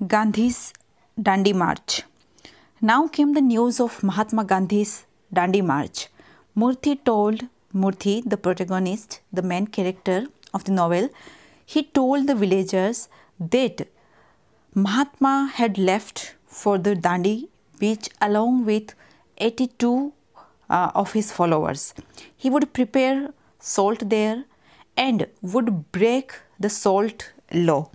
Gandhi's Dandi March. Now came the news of Mahatma Gandhi's Dandi March. Murthy, the protagonist, the main character of the novel, he told the villagers that Mahatma had left for the Dandi beach along with 82 of his followers. He would prepare salt there and would break the salt law.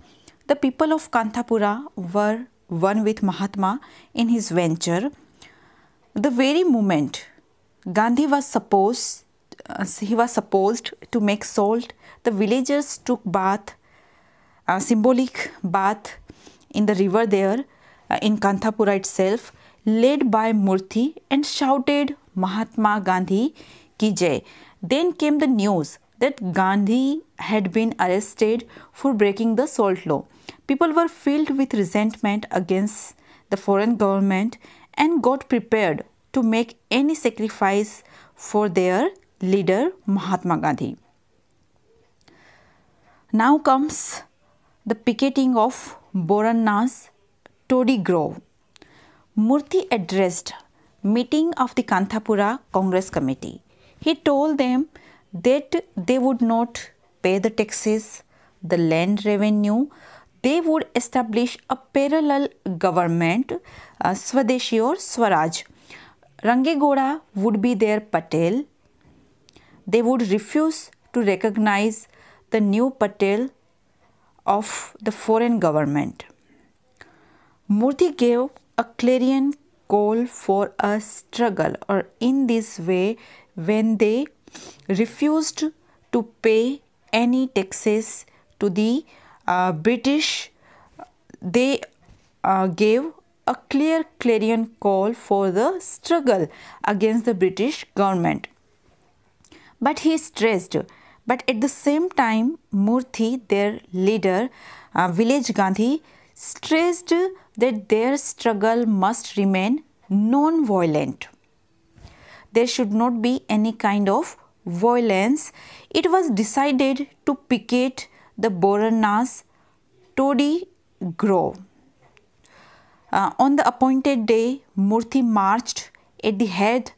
The people of Kanthapura were one with Mahatma in his venture. The very moment Gandhi was supposed to make salt, the villagers took bath, a symbolic bath in the river there in Kanthapura itself, led by Murthy, and shouted Mahatma Gandhi ki jai. Then came the news that Gandhi had been arrested for breaking the salt law. People were filled with resentment against the foreign government and got prepared to make any sacrifice for their leader Mahatma Gandhi. Now comes the picketing of Boranna's Toddy Grove. Murthy addressed meeting of the Kanthapura Congress Committee. He told them that they would not pay the taxes, the land revenue. They would establish a parallel government, Swadeshi or Swaraj. Rangegoda would be their Patel. They would refuse to recognize the new Patel of the foreign government. Murthy gave a clarion call for a struggle, or in this way, when they refused to pay any taxes to the British, they gave a clear clarion call for the struggle against the British government. But he stressed, but at the same time, Murthy, their leader, Village Gandhi, stressed that their struggle must remain non-violent. There should not be any kind of violence. It was decided to picket the Boranna's Toddy Grove. On the appointed day, Murthy marched at the head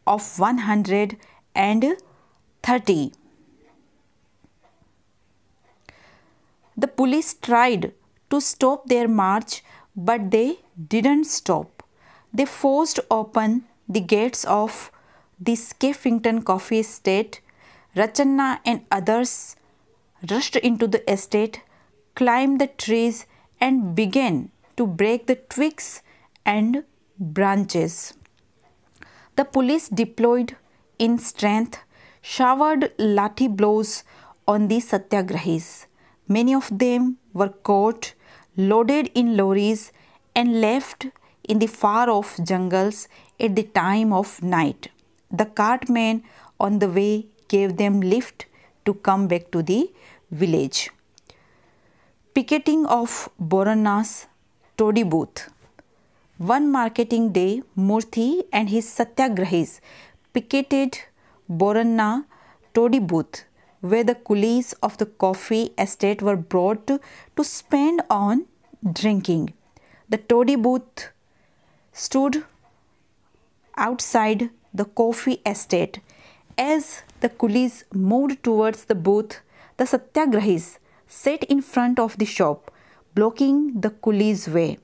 of 130. The police tried to stop their march, but they didn't stop. They forced open the gates of the Skeffington Coffee Estate. Rachanna and others rushed into the estate, climbed the trees and began to break the twigs and branches. The police deployed in strength, showered lathi blows on the satyagrahis. Many of them were caught, loaded in lorries and left in the far-off jungles at the time of night. The cartmen on the way gave them lift to come back to the village. Picketing of Boranna's Toddy booth. One marketing day, Murthy and his satyagrahis picketed Boranna Toddy booth, where the coolies of the coffee estate were brought to spend on drinking. The Toddy booth stood outside the coffee estate. As the coolies moved towards the booth, the satyagrahis sat in front of the shop, blocking the coolies' way.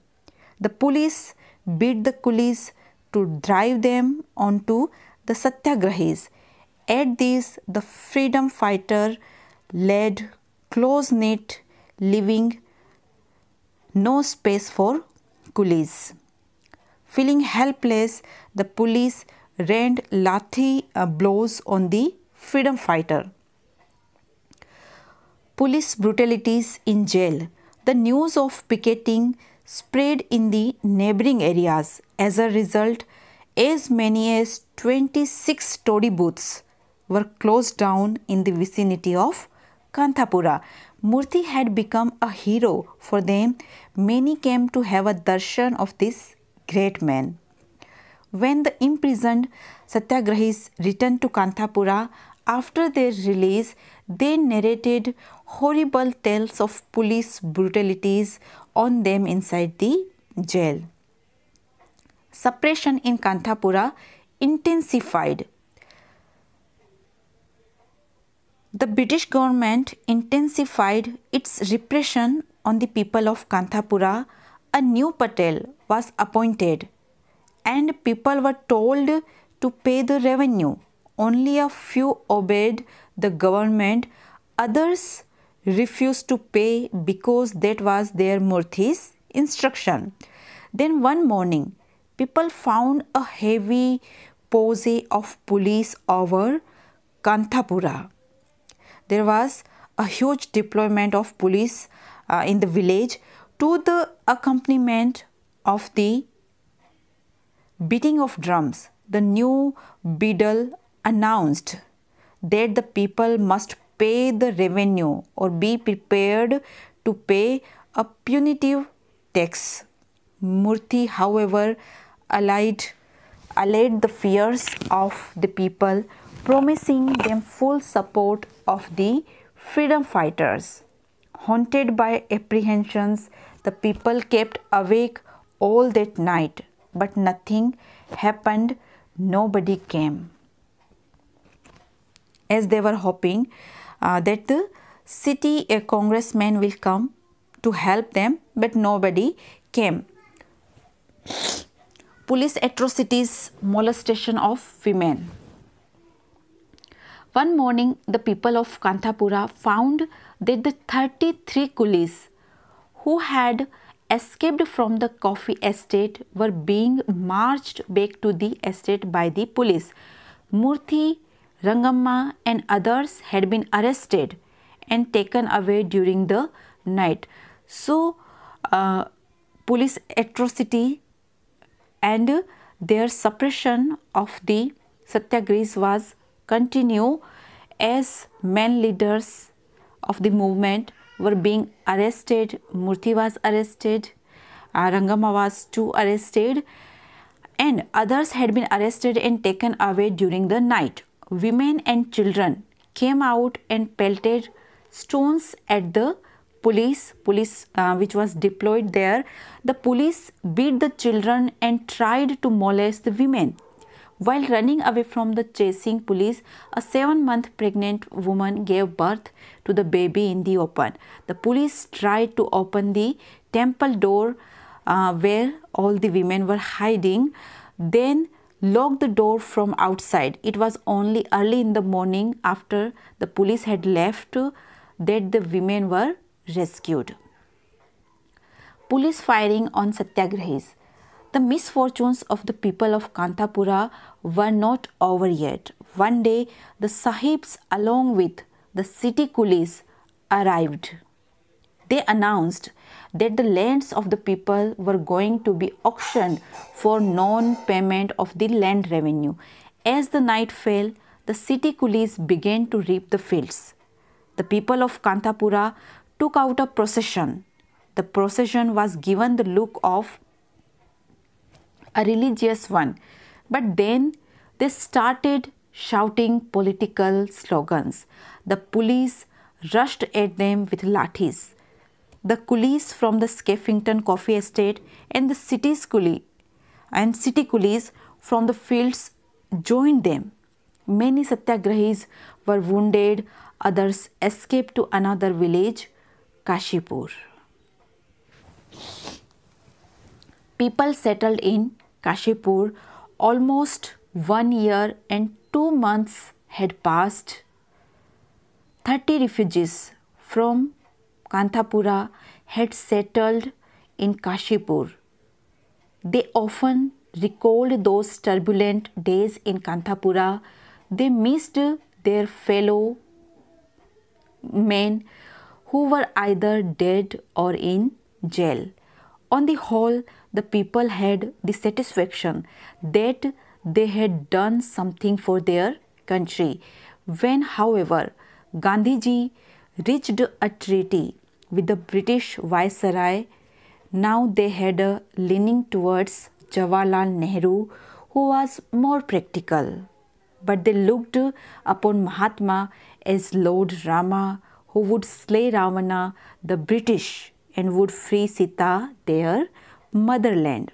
The police beat the coolies to drive them onto the satyagrahis. At this, the freedom fighter led close-knit, leaving no space for coolies. Feeling helpless, the police rained lathi blows on the freedom fighter. Police brutalities in jail. The news of picketing spread in the neighboring areas. As a result, as many as 26 Toddy booths were closed down in the vicinity of Kanthapura. Murthy had become a hero for them. Many came to have a darshan of this great man. When the imprisoned satyagrahis returned to Kanthapura after their release, They narrated horrible tales of police brutalities on them inside the jail. Suppression in Kanthapura intensified. The British government intensified its repression on the people of Kanthapura. A new Patel was appointed and people were told to pay the revenue. Only a few obeyed the government, others refused to pay because that was their Murthy's instruction. Then one morning, people found a heavy posse of police over Kanthapura. There was a huge deployment of police in the village to the accompaniment of the beating of drums. The new beadle announced that the people must pay the revenue or be prepared to pay a punitive tax. Murthy, however, allayed the fears of the people, promising them full support of the freedom fighters. Haunted by apprehensions, the people kept awake all that night, but nothing happened. Nobody came. As they were hoping that the city congressman will come to help them, but nobody came. Police atrocities, molestation of women. One morning, the people of Kanthapura found that the 33 coolies who had escaped from the coffee estate were being marched back to the estate by the police. Murthy, Rangamma and others had been arrested and taken away during the night. So, police atrocity and their suppression of the satyagrahis was continue as main leaders of the movement were being arrested. Murthy was arrested, Rangamma was too arrested, and others had been arrested and taken away during the night. Women and children came out and pelted stones at the police which was deployed there. The police beat the children and tried to molest the women. While running away from the chasing police, a 7-month pregnant woman gave birth to the baby in the open. The police tried to open the temple door where all the women were hiding, then locked the door from outside. It was only early in the morning after the police had left that the women were rescued. Police firing on satyagrahis. The misfortunes of the people of Kanthapura were not over yet. One day, the Sahibs along with the city coolies arrived. They announced that the lands of the people were going to be auctioned for non-payment of the land revenue. As the night fell, the city coolies began to reap the fields. The people of Kanthapura took out a procession. The procession was given the look of a religious one, but then they started shouting political slogans. The police rushed at them with lathis. The coolies from the Skeffington Coffee Estate and the city coolies from the fields joined them. Many satyagrahis were wounded, others escaped to another village, Kashipur. People settled in Kashipur. Almost 1 year and 2 months had passed. 30 refugees from Kanthapura had settled in Kashipur. They often recalled those turbulent days in Kanthapura. They missed their fellow men who were either dead or in jail. On the whole, the people had the satisfaction that they had done something for their country. When, however, Gandhiji reached a treaty with the British Viceroy, now they had a leaning towards Jawaharlal Nehru, who was more practical. But they looked upon Mahatma as Lord Rama, who would slay Ravana, the British, and would free Sita, their motherland.